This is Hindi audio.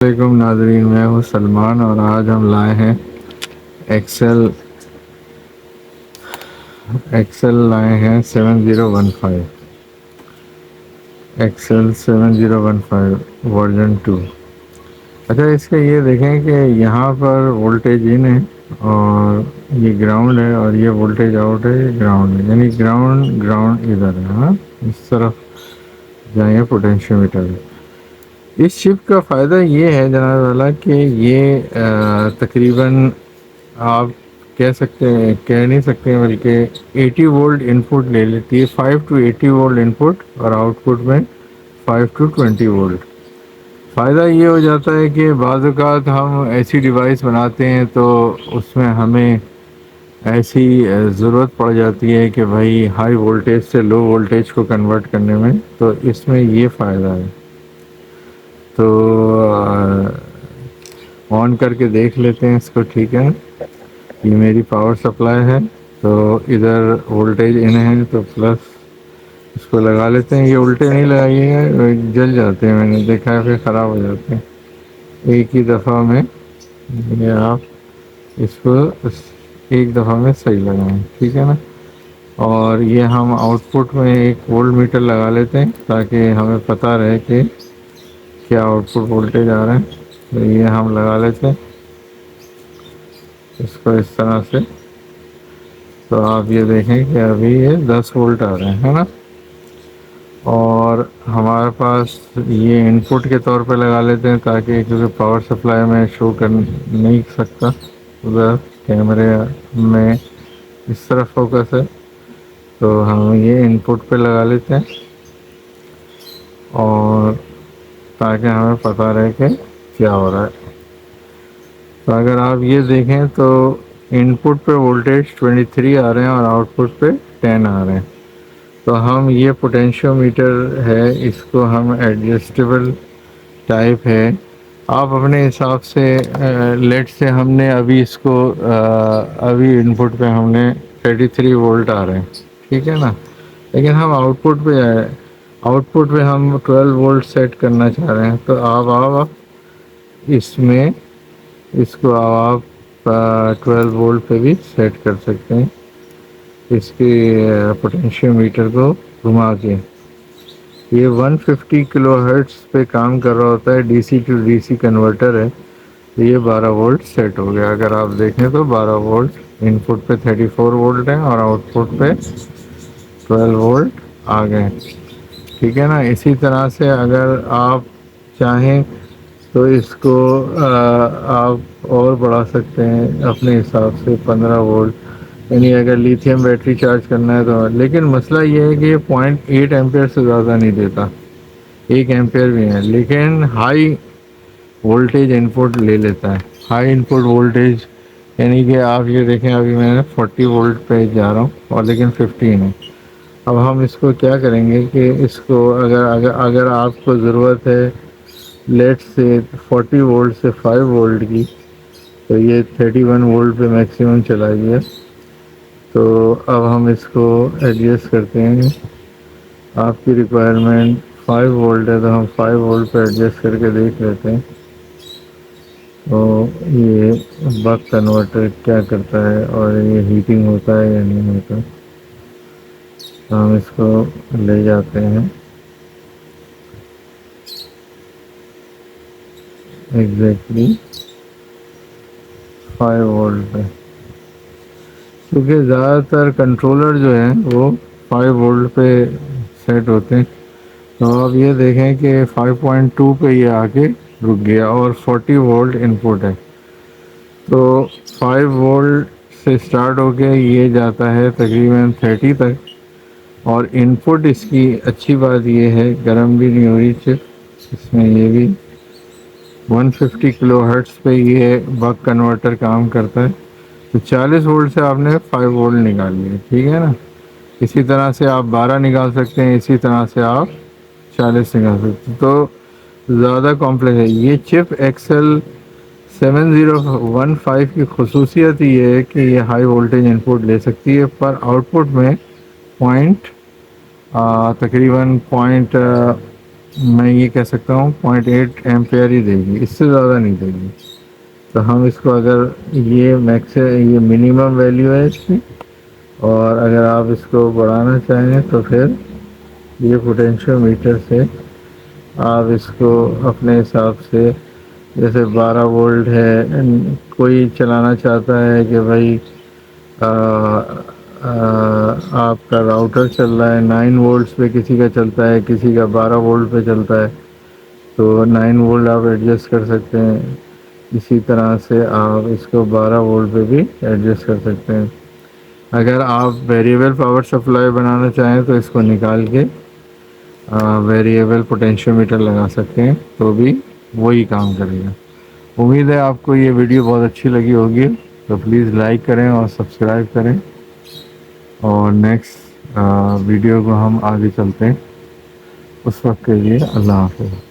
वालेकुम नाजरीन, मैं हूँ सलमान और आज हम लाए हैं एक्सेल एक्सेल लाए हैं 7015 एक्सेल 7015 वर्जन 2। अच्छा, इसका ये देखें कि यहाँ पर वोल्टेज इन है और ये ग्राउंड है और ये वोल्टेज आउट है, ये ग्राउंड है, यानी ग्राउंड ग्राउंड इधर है। हाँ, इस तरफ जाएंगे पोटेंशियोमीटर है। इस चिप का फ़ायदा ये है जनाब वाला कि ये तकरीबन आप कह सकते हैं, कह नहीं सकते हैं बल्कि 80 वोल्ट इनपुट ले लेती है। 5 टू 80 वोल्ट इनपुट और आउटपुट में 5 टू 20 वोल्ट। फ़ायदा ये हो जाता है कि बाज़ औक़ात हम ऐसी डिवाइस बनाते हैं तो उसमें हमें ऐसी ज़रूरत पड़ जाती है कि भाई हाई वोल्टेज से लो वोल्टेज को कन्वर्ट करने में, तो इसमें ये फ़ायदा है। तो ऑन करके देख लेते हैं इसको, ठीक है। ये मेरी पावर सप्लाई है, तो इधर वोल्टेज इन है तो प्लस इसको लगा लेते हैं। ये उल्टे नहीं लगाइएगा, जल जाते हैं, मैंने देखा है, फिर ख़राब हो जाते हैं। एक ही दफ़ा में ये आप इसको एक दफ़ा में सही लगाएं, ठीक है ना। और ये हम आउटपुट में एक वोल्ट मीटर लगा लेते हैं ताकि हमें पता रहे कि क्या आउटपुट वोल्टेज आ रहा है। तो ये हम लगा लेते हैं इसको इस तरह से। तो आप ये देखें कि अभी ये 10 वोल्ट आ रहे हैं, है ना। और हमारे पास ये इनपुट के तौर पे लगा लेते हैं ताकि, क्योंकि पावर सप्लाई में शो कर नहीं सकता, उधर कैमरे में इस तरफ फोकस है, तो हम ये इनपुट पे लगा लेते हैं और ताकि हमें पता रहे कि क्या हो रहा है। तो अगर आप ये देखें तो इनपुट पे वोल्टेज 23 आ रहे हैं और आउटपुट पे 10 आ रहे हैं। तो हम ये पोटेंशियोमीटर है, इसको हम एडजस्टेबल टाइप है, आप अपने हिसाब से लेट से हमने अभी इसको अभी इनपुट पे हमने 33 वोल्ट आ रहे हैं, ठीक है ना। लेकिन हम आउटपुट पे जाए, आउटपुट पे हम 12 वोल्ट सेट करना चाह रहे हैं, तो आप इसमें इसको आप 12 वोल्ट पे भी सेट कर सकते हैं, इसके पोटेंशियोमीटर को घुमा के। ये 150 किलो हर्ट्ज़ पे काम कर रहा होता है, डीसी टू डीसी कन्वर्टर है। तो ये 12 वोल्ट सेट हो गया। अगर आप देखें तो 12 वोल्ट इनपुट पे 34 वोल्ट है और आउटपुट पे 12 वोल्ट आ गए, ठीक है ना। इसी तरह से अगर आप चाहें तो इसको आप और बढ़ा सकते हैं अपने हिसाब से 15 वोल्ट, यानी अगर लिथियम बैटरी चार्ज करना है तो। लेकिन मसला ये है कि ये 0.8 एम्पेयर से ज़्यादा नहीं देता, 1 एम्पेयर भी है, लेकिन हाई वोल्टेज इनपुट ले लेता है। हाई इनपुट वोल्टेज यानी कि आप ये देखें, अभी मैं 40 वोल्ट पे जा रहा हूँ और लेकिन 15 है। अब हम इसको क्या करेंगे कि इसको अगर अगर अगर आपको ज़रूरत है लेट से 40 वोल्ट से 5 वोल्ट की, तो ये 31 वोल्ट पे मैक्सिमम चला गया। तो अब हम इसको एडजस्ट करते हैं। आपकी रिक्वायरमेंट 5 वोल्ट है तो हम 5 वोल्ट पे एडजस्ट करके देख लेते हैं। तो ये बक कन्वर्टर क्या करता है और ये हीटिंग होता है या नहीं होता। तो हम इसको ले जाते हैं एग्जैक्टली 5 वोल्ट पे, क्योंकि ज़्यादातर कंट्रोलर जो हैं वो 5 वोल्ट पे सेट होते हैं। तो आप ये देखें कि 5.2 पे ये आके रुक गया और 40 वोल्ट इनपुट है। तो 5 वोल्ट से स्टार्ट होके ये जाता है तकरीबन 30 तक। और इनपुट इसकी अच्छी बात ये है, गर्म भी नहीं हो रही चिप, इसमें ये भी 150 किलो हर्ट्ज़ पे ये बक कन्वर्टर काम करता है। तो 40 वोल्ट से आपने 5 वोल्ट निकाल लिए, ठीक है ना। इसी तरह से आप 12 निकाल सकते हैं, इसी तरह से आप 40 निकाल सकते हैं। तो ज़्यादा कॉम्प्लेक्स है ये चिप। एक्सेल 7015 की खसूसियत ये है कि ये हाई वोल्टेज इनपुट ले सकती है, पर आउटपुट में पॉइंट तकरीबन मैं ये कह सकता हूँ 0.8 एम्पेयर ही देगी, इससे ज़्यादा नहीं देगी। तो हम इसको अगर ये मिनिमम वैल्यू है इसकी, और अगर आप इसको बढ़ाना चाहें तो फिर ये पोटेंशियोमीटर से आप इसको अपने हिसाब से, जैसे 12 वोल्ट है, कोई चलाना चाहता है कि भाई आ, आ, आपका राउटर चल रहा है 9 वोल्ट्स पे, किसी का चलता है, किसी का 12 वोल्ट पे चलता है, तो 9 वोल्ट आप एडजस्ट कर सकते हैं। इसी तरह से आप इसको 12 वोल्ट पे भी एडजस्ट कर सकते हैं। अगर आप वेरिएबल पावर सप्लाई बनाना चाहें तो इसको निकाल के वेरिएबल पोटेंशियोमीटर लगा सकते हैं, तो भी वही काम करेगा। उम्मीद है आपको ये वीडियो बहुत अच्छी लगी होगी, तो प्लीज़ लाइक करें और सब्सक्राइब करें, और नेक्स्ट वीडियो को हम आगे चलते हैं। उस वक्त के लिए अल्लाह हाफ़िज़।